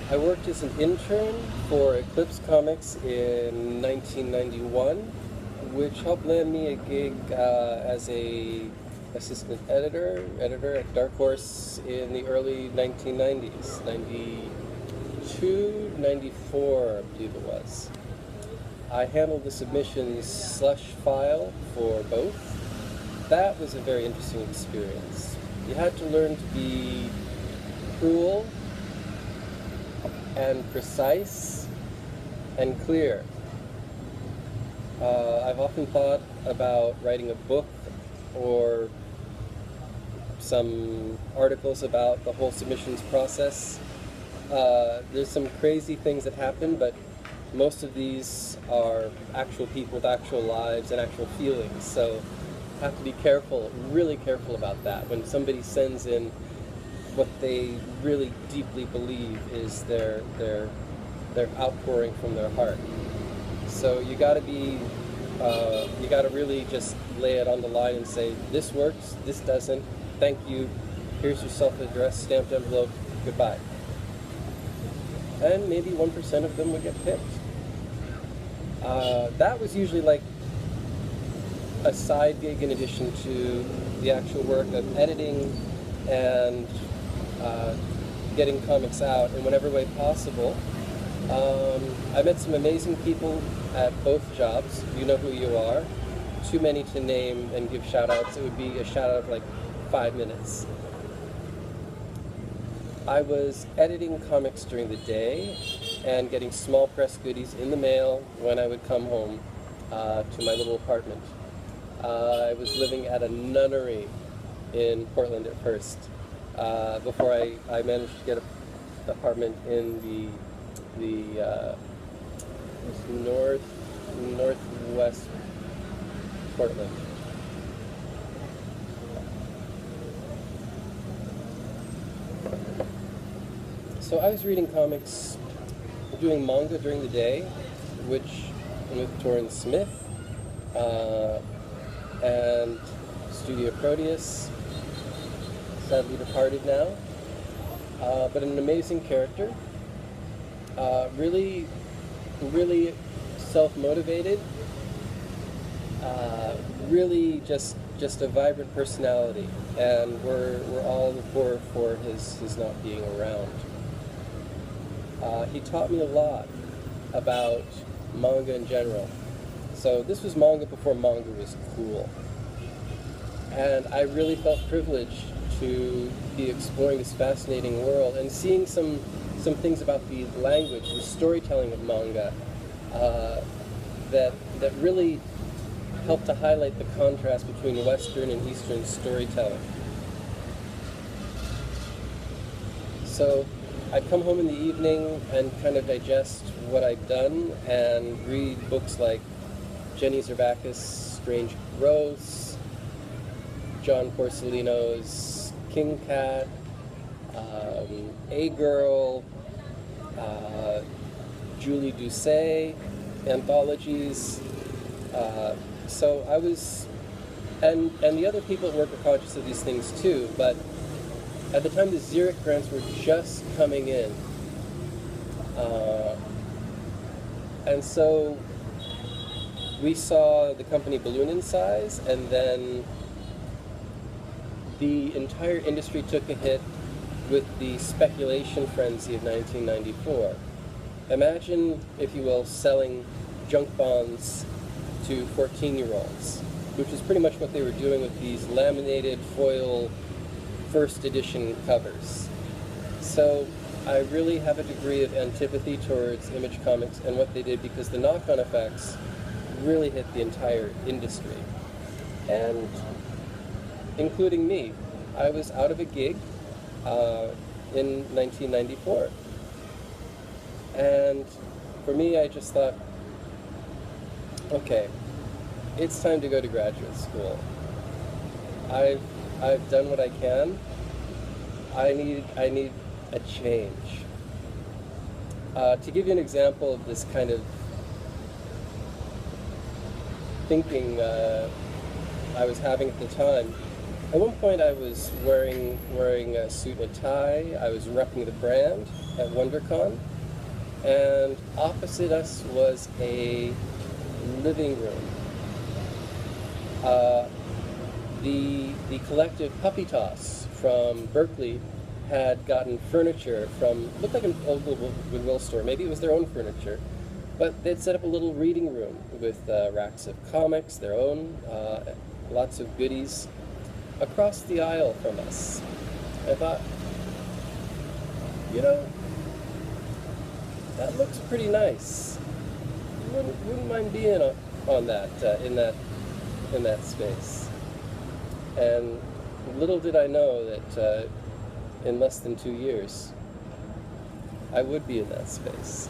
I worked as an intern for Eclipse Comics in 1991, which helped land me a gig as a assistant editor at Dark Horse in the early 1990s, 92, 94, I believe it was. I handled the submissions slush file for both. That was a very interesting experience. You had to learn to be cruel and precise and clear. I've often thought about writing a book or some articles about the whole submissions process. There's some crazy things that happen, but most of these are actual people with actual lives and actual feelings, so have to be careful, really careful about that. When somebody sends in what they really deeply believe is their outpouring from their heart. So you got to be, you got to really just lay it on the line and say, this works, this doesn't, thank you, here's your self-addressed stamped envelope, goodbye. And maybe 1% of them would get picked. That was usually like a side gig in addition to the actual work of editing and getting comics out in whatever way possible. I met some amazing people at both jobs. You know who you are. Too many to name and give shout-outs. It would be a shout-out of like 5 minutes. I was editing comics during the day and getting small press goodies in the mail when I would come home to my little apartment. I was living at a nunnery in Portland at first, before I managed to get an apartment in the northwest Portland. So I was reading comics, doing manga during the day, which with Toren Smith and Studio Proteus, sadly departed now, but an amazing character, really self-motivated, really just a vibrant personality, and we're all poor for his not being around. He taught me a lot about manga in general. So this was manga before manga was cool. And I really felt privileged to be exploring this fascinating world and seeing some things about the language, the storytelling of manga, that really helped to highlight the contrast between Western and Eastern storytelling. So I'd come home in the evening and kind of digest what I'd done and read books like Jenny Zervakis' Strange Growths, John Porcelino's King Cat, A-Girl, Julie Doucet, anthologies. So I was, and the other people at work were conscious of these things too, but at the time the Xeric grants were just coming in. And so we saw the company balloon in size, and then the entire industry took a hit with the speculation frenzy of 1994. Imagine, if you will, selling junk bonds to 14-year-olds, which is pretty much what they were doing with these laminated foil first edition covers. So I really have a degree of antipathy towards Image Comics and what they did, because the knock-on effects really hit the entire industry, and including me. I was out of a gig in 1994, and for me, I just thought, okay, it's time to go to graduate school. I've done what I can. I need a change. To give you an example of this kind of thinking I was having at the time, at one point I was wearing a suit and a tie. I was repping the brand, at WonderCon, and opposite us was a living room. The collective Puppy Toss from Berkeley had gotten furniture from, looked like an old Goodwill store, maybe it was their own furniture, but they'd set up a little reading room with racks of comics, their own, lots of goodies, across the aisle from us. I thought, you know, that looks pretty nice. Wouldn't mind being on that, in that space. And little did I know that in less than 2 years, I would be in that space.